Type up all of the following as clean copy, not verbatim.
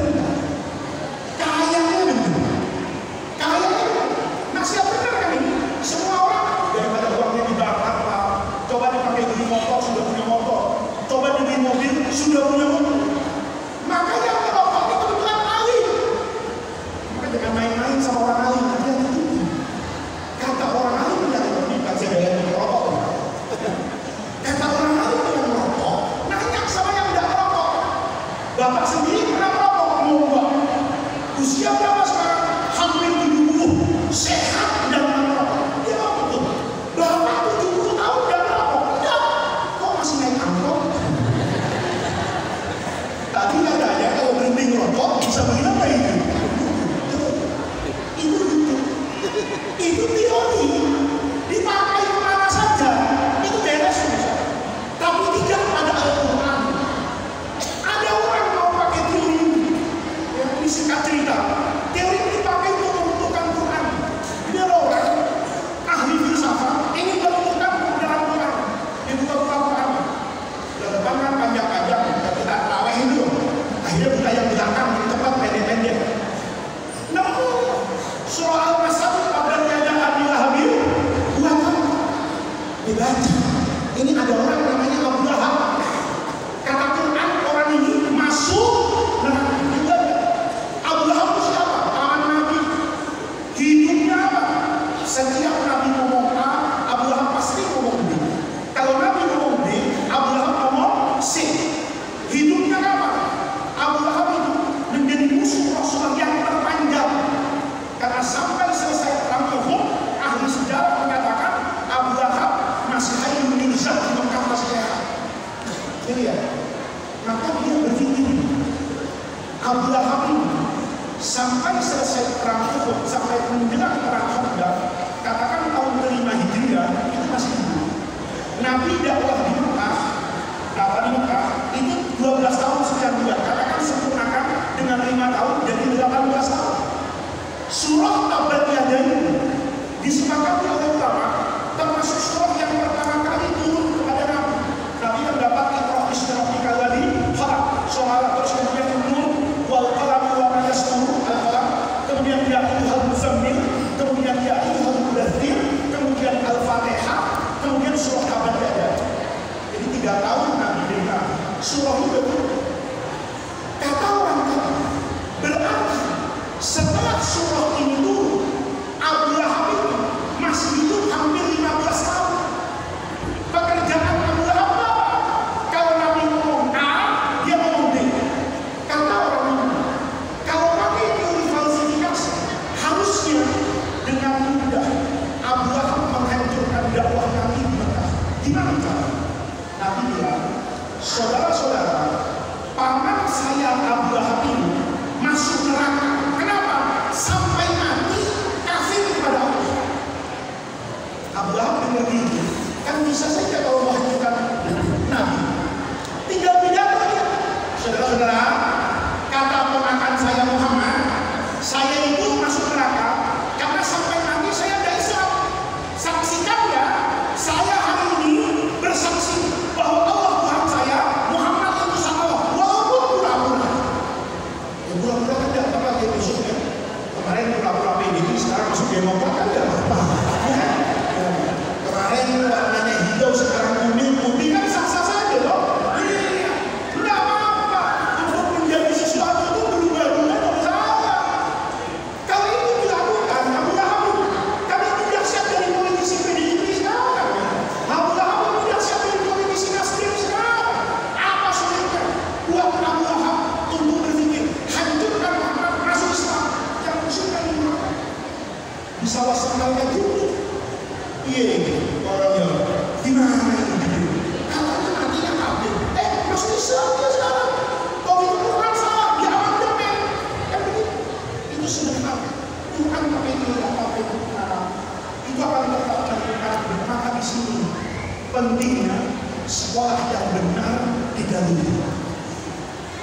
benar. Kayaknya benar. Nasihat benar kan ini? Semua orang daripada uangnya dibakar, Pak. Coba dipakai beli motor, sudah punya motor. Coba dibeli mobil, sudah punya mobil. Maka yang merokok itu kebetulan alim. Maka jangan main-main sama orang alim. Hati-hati. Kata orang alim yang bukan saya yang merokok. Kata orang alim yang merokok, nanya sama yang tidak merokok. Bapak sendiri pernah merokok? Enggak. Usia berapa sekarang? Hampir 70. Sehat dan merokok. Dia betul. Bapak 70 tahun dan merokok. Enggak. Kok masih naik angkot? Tadi katanya kalau berhenti ngerokok bisa begini apa itu? Itu teori. Dipakai kemana saja. Itu beres. Tapi tidak pada Al-Quran. Ada orang mau pakai teori yang disingkat cerita. Teori ini dipakai untuk menentukan Quran. Ini ada orang ahli filsafat ingin menentukan dalam Quran. Dia buka Quran. Sudah depan kan panjang-panjang. Kita tawahin dulu. Akhirnya buka yang belakang di tempat pendek-pendek. Nemu surah Al-Masad kabarnya Abi Lahab buatan dibaca. Ini ada orang namanya Abu Lahab. Kata Quran orang ini masuk neraka. Abu Lahab itu siapa? Paman Nabi. Hidupnya apa? Setiap Nabi ngomong A, Abu Lahab pasti ngomong B. Kalau Nabi ngomong B, Abu Lahab ngomong C. Hidupnya apa? Abu Lahab itu menjadi musuh Rasulullah yang terpanjang. Karena sampai selesai perang Uhud, ahli sejarah menyatakan Abu Lahab masih hayy yurzaq di Mekah masih sehat. Jadi ya, maka dia berpikir Abu Lahab ini sampai selesai perang Uhud, sampai menjelang perang Khandaq, katakan tahun kelima Hijriah itu masih hidup. Nabi dakwah di Mekah, itu 12 tahun sekian bulan. Katakan sempurnakan dengan 5 tahun jadi 18 tahun. Surah Tabbat Yadain disepakati oleh ulama termasuk surah yang pertama kali turun kepada Nabi. Nabi yang dapat Iqra bismika alladzi khalaq, surah terus kemudian Nur wal qalam wa ma yasturun al-qalam, kemudian ya ayyuhal muzammil, kemudian ya ayyuhal mudaththir, kemudian Al-Fatihah, kemudian surah Tabbat Yadain. Jadi 3 tahun Nabi dengar surah itu. Kata orang tadi berarti setelah surah ini turun, Abu Lahab itu masih hidup hampir 15 tahun. Pekerjaan Abu Lahab apa? Kalau Nabi ngomong A, dia ngomong B. Kata orang ini, kalau pakai teori falsifikasi, harusnya dengan mudah Abu Lahab menghancurkan dakwah Nabi di Mekah. Gimana cara? Nabi bilang, saudara-saudara, paman saya Abu Lahab ini masuk neraka. Sampai mati kafir kepada Allah. Abu Lahab dengar gitu, kan bisa saja kalau menghancurkan Nabi. Tinggal pidato aja. Saudara-saudara, kata ponakan saya Muhammad, saya itu masuk neraka karena sampai mati saya tidak Islam. Saksikan ya, saya hari ini bersaksi bahwa Allah Tuhan saya, Muhammad utusan Allah, walaupun pura-pura. Ya pura-pura kan tidak apa-apa dia besok ya. Kemarin pura-pura PDI, sekarang masuk Demokrat kan tidak apa-apa. Kemarin warnanya hijau, sekarang kuning, putih kan sah-sah saja loh. Iya, tidak apa-apa. Untuk menjadi sesuatu itu berubah-ubah oleh saya. Kalau itu dilakukan, Abu Lahab kan itu dahsyat dari politisi PDIP sekarang. Abu Lahab itu dahsyat dari politisi Nasdem sekarang. Apa sulitnya buat Abu Lahab untuk berpikir hancurkan Muhammad masuk Islam? Bisa wasangkan juga. Iya, orangnya gimana ini? Katanya nantinya kafir. Masuk Islam dia sekarang. Kalau itu Quran salah, dia amandemen. Kan begitu. Itu sederhana. Tuhan pakai teori apa-apa itu Arab. Itu akan tetap terlihat. Maka di sini pentingnya sekolah yang benar didahului.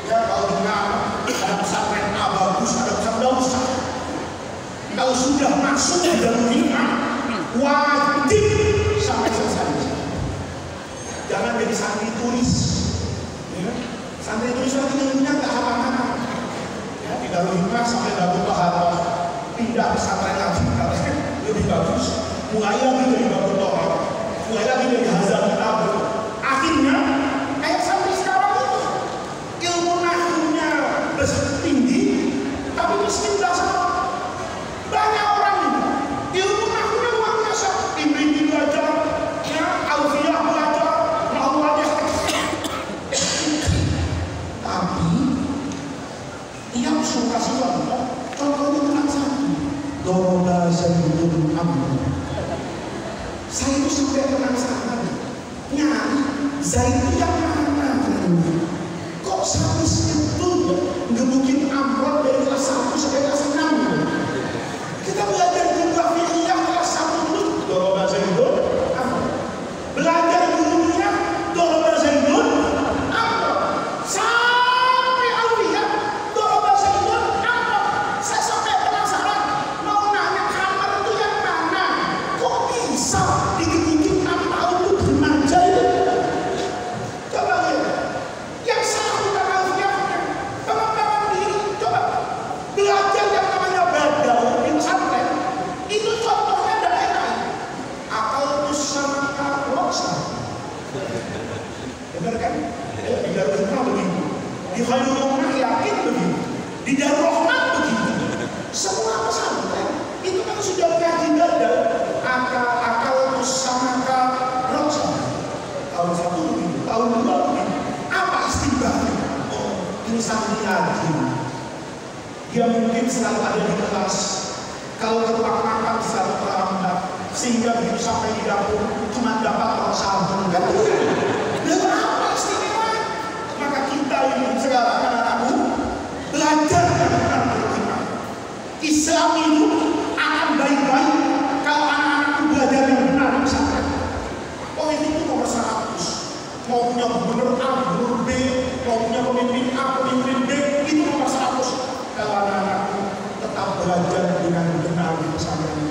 Ya kalau dengar ada pesantren A bagus, ada pesantren usah. Kalau sudah masuk di dalam iman, wajib sampai selesai. Jangan jadi santri turis. Ya. Santri turis lagi nggak hafal-hafal. Darul Hikmah sampai Darul Pahala, pindah pesantren lagi katanya lebih bagus, mulai lagi dari Darul Pahala, mulai lagi dari Hazal Kitab. Akhirnya kayak sampai sekarang itu ilmu nahwunya tinggi, tapi miskin dasar. Banyak orang ini ilmu nahwunya luar biasa, Ibnu belajar, ya, Alfiyah belajar, Nahuwiyah. Tapi tiap suka siapa? Contohnya cuma satu. Doroba Zaidun Amr. Saya itu sampai penasaran. Nyari Zaid yang mana? Kok sampai segitu ya? Ngebukin Amr dari kelas 1 sampai kelas 6. Kita belajar jumlah fi'liyah kelas 1 dulu. Doroba Zaidun Amr. Belajar gurunya Doroba Zaidun Amr. Sampai Alfiyah Doroba Zaidun Amr. Saya sampai penasaran mau nanya Amr itu yang mana? Kok bisa dikit-dikit Amr itu remaja itu? Coba lihat. Yang salah bukan Alfiyah, teman-teman diri. Coba belajar yang namanya badal di pesantren. Itu contohnya daerah akal tusana roksa. Benar kan? Di Darul Hikmah begitu, di Khairul Ummah yakin begitu, di Darul Rahman begitu. Semua pesantren itu kan sudah kaji badal akal tusana roksa. Tahun 1 begitu, tahun 2 begitu. Apa istimewanya? Oh, ini santri rajin. Dia mungkin selalu ada di kelas. Kalau keluar makan selalu terlambat, sehingga begitu sampai di dapur cuma dapat sabun. Kan? Lalu apa istimewa? Maka kita ini sekarang anak-anakku belajar tentang Al-Quran. Islam itu akan baik-baik kalau anak-anakku belajar yang benar di pesantren. Politik itu nomor 100. Mau punya gubernur A, gubernur B, mau punya pemimpin A, pemimpin B, itu nomor 100. Kalau anak-anakku tetap belajar dengan benar di pesantren,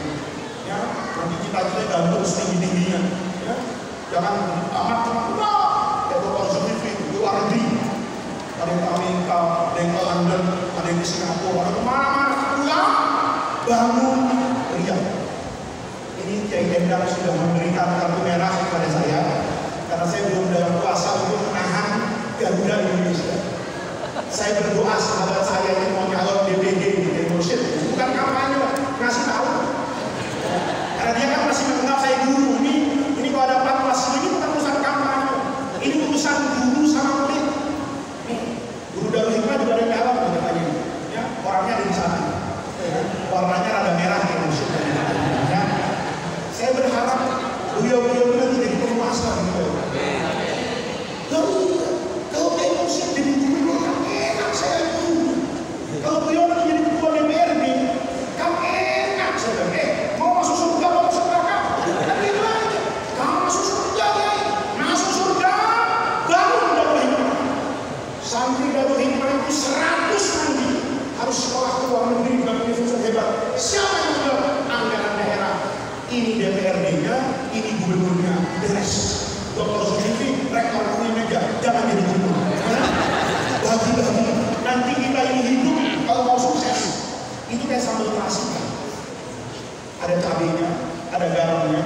ya, nanti kita gantung setinggi-tingginya, ya, jangan amat wah, kayak Dr. Zulkifli di luar negeri, ada yang ke Amerika, ada yang ke London, ada yang di Singapura, ada kemana-mana, pulang, bangun, lihat. Ini Kiai Endang sudah memberikan kartu merah kepada saya, karena saya belum dalam kuasa untuk menahan Garuda Indonesia. Saya berdoa sahabat saya yang mau nyalon DPD di Mursyid, bukan kampanye, ngasih tahu. Karena dia kan masih menganggap saya guru. Ini kalau ada fatwa ini bukan urusan kampanye, ini urusan guru sama murid. Nih, guru Darul Hikmah juga ada dalam katanya, ya, orangnya ada di sana. Warnanya rada merah di Mursyid. Ya. Saya berharap beliau-beliau nanti jadi penguasa gitu. Kalau kayak Mursyid jadi guru kan enak saya guru. Kalau beliau nanti jadi ketua DPRD kan enak saya. Mau masuk surga mau masuk neraka? Kan gitu aja. Kamu masuk surga ya, masuk surga bangun Darul Hikmah. Santri Darul Hikmah itu 100 nanti harus sekolah ke luar negeri dengan universitas hebat. Siapa yang bilang anggaran daerah? Ini DPRD-nya, ini gubernurnya, beres. Dr. Zulkifli, rektor meja, jangan jadi gubernur. Bagi-bagi. Nanti kita ini hidup kalau mau sukses itu kayak sambal terasi. Ada cabenya, ada garamnya,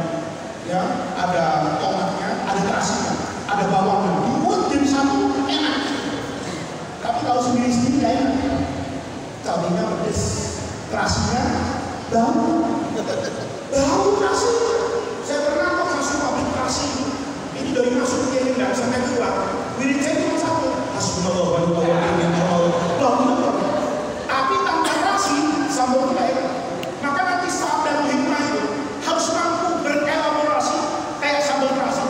ya, ada tomatnya, ada terasinya, ada bawangnya. Dibuat jadi satu enak. Tapi kalau sendiri-sendiri nggak enak. Cabenya pedes, terasinya bau terasi. Saya pernah kok masuk pabrik terasi. Ini dari masuk ke Indah sampai keluar. Wirid saya cuma satu. Hasbunallah wa ni'mal wakil. Tapi tanpa terasi sambal tidak enak. Maka nanti saat Darul Hikmah itu harus mampu berelaborasi kayak sambal terasi.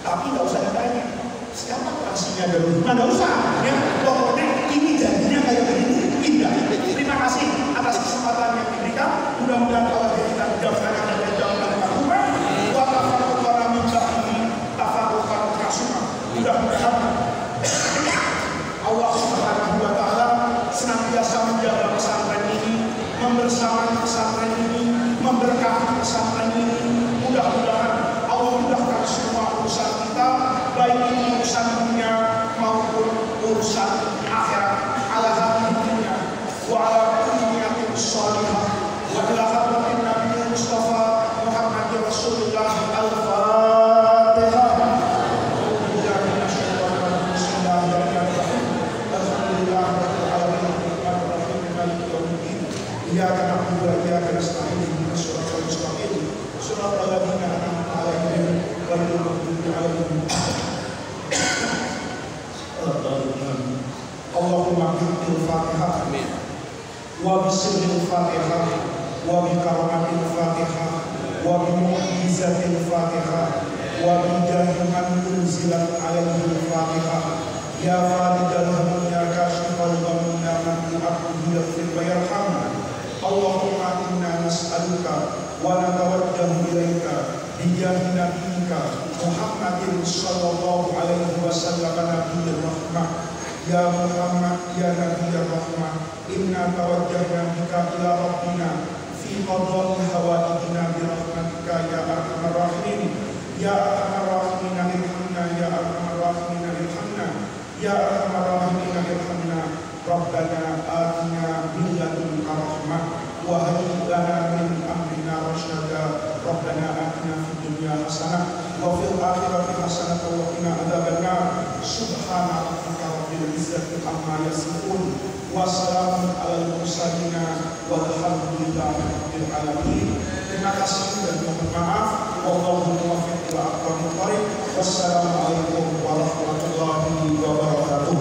Tapi nggak usah ditanya siapa terasinya Darul Hikmah, nggak usah. Ya, pokoknya ini jadinya kayak begini indah. Terima kasih atas kesempatan yang diberikan. Mudah-mudahan Allah kita dijauhkan dari jauhan karungan. Wa tafaruqana min ba'di tafaruqan kasuma. Mudah-mudahan Allah Iyyaka na'budu wa iyyaka nasta'in ihdinas siratal mustaqim siratal ladzina an'amta 'alaihim ghairil maghdubi 'alaihim waladdallin. Allahumma bil Fatihah amin wa bisirril Fatihah wa bi karamatil Fatihah wa bi mu'jizatil Fatihah wa bi jahi man unzilat 'alaihi Fatihah ya faridal hamd ya kashifal gham ya man yu'abdu yaghfir wa yarham. Allahumma inna nas'aluka wa natawajjahu ilaika bijahi nabiyyika Muhammadin sallallahu alaihi wasallam nabiyyir rahmah. Ya Muhammad ya Nabiyyir rahmah, inna tawajjahna bika ila rabbina fi qada'i hawaijina bi rahmatika ya arhamar rahimin. Ya arhamar rahimin irhamna ya arhamar rahimin irhamna ya arhamar rahimin irhamna. Rabbana atina min ladunka rahmah wa hayyi lana min amrina rasyada. Rabbana atina fid dunya hasanah wa fil akhirati hasanah wa qina adzabannar. Subhana rabbika rabbil izzati amma yasifun wa salamun alal mursalin walhamdulillahi rabbil alamin. Terima kasih dan mohon maaf. Wallahu muwaffiq ila aqwamit thoriq. Wassalamualaikum warahmatullahi wabarakatuh.